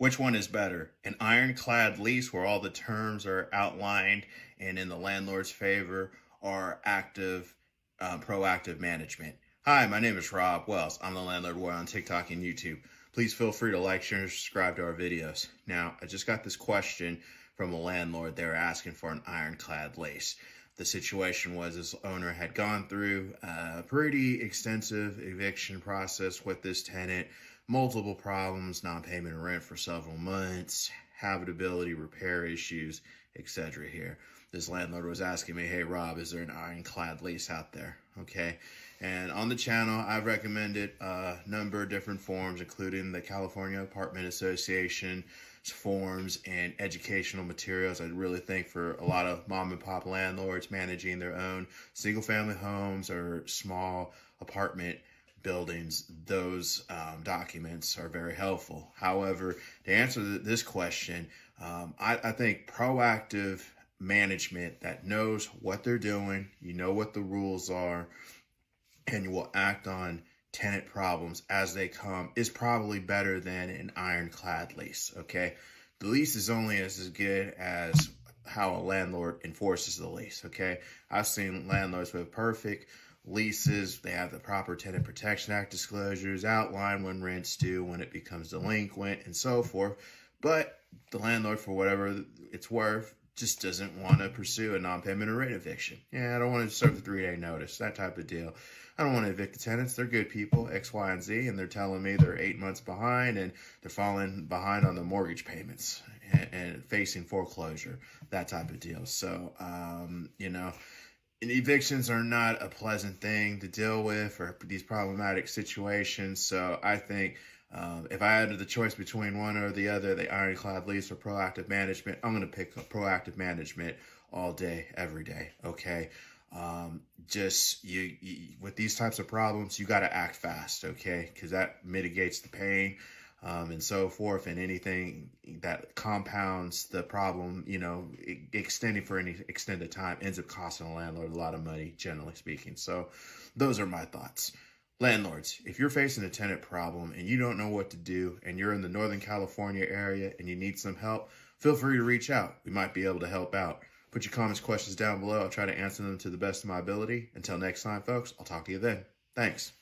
Which one is better? An ironclad lease where all the terms are outlined and in the landlord's favor, or proactive management? Hi, my name is Rob Wells. I'm the Landlord Boy on TikTok and YouTube. Please feel free to like, share, and subscribe to our videos. Now, I just got this question from a landlord. They were asking for an ironclad lease. The situation was this owner had gone through a pretty extensive eviction process with this tenant, multiple problems, non-payment of rent for several months, habitability, repair issues, etc. here. This landlord was asking me, hey Rob, is there an ironclad lease out there? Okay. And on the channel, I've recommended a number of different forms, including the California Apartment Association forms and educational materials. I really think for a lot of mom and pop landlords managing their own single family homes or small apartment buildings, those documents are very helpful. However, to answer this question, I think proactive management that knows what they're doing, you know what the rules are, and you will act on tenant problems as they come is probably better than an ironclad lease, okay? The lease is only as good as how a landlord enforces the lease, okay? I've seen landlords with perfect leases. They have the proper Tenant Protection Act disclosures, outline when rent's due, when it becomes delinquent, and so forth. But the landlord, for whatever it's worth, just doesn't want to pursue a non-payment or rent eviction. Yeah, I don't want to serve the 3-day notice, that type of deal. I don't want to evict the tenants. They're good people, X, Y, and Z, and they're telling me they're 8 months behind and they're falling behind on the mortgage payments and facing foreclosure, that type of deal. So, and evictions are not a pleasant thing to deal with or these problematic situations. So I think if I had the choice between one or the other, the ironclad lease or proactive management, I'm going to pick proactive management all day, every day. Okay. Just you with these types of problems, you got to act fast. Okay. Because that mitigates the pain. And so forth, and anything that compounds the problem, extending for any extended time ends up costing a landlord a lot of money, generally speaking. So those are my thoughts. Landlords, if you're facing a tenant problem and you don't know what to do and you're in the Northern California area and you need some help, feel free to reach out. We might be able to help out. Put your comments, questions down below. I'll try to answer them to the best of my ability. Until next time, folks, I'll talk to you then. Thanks.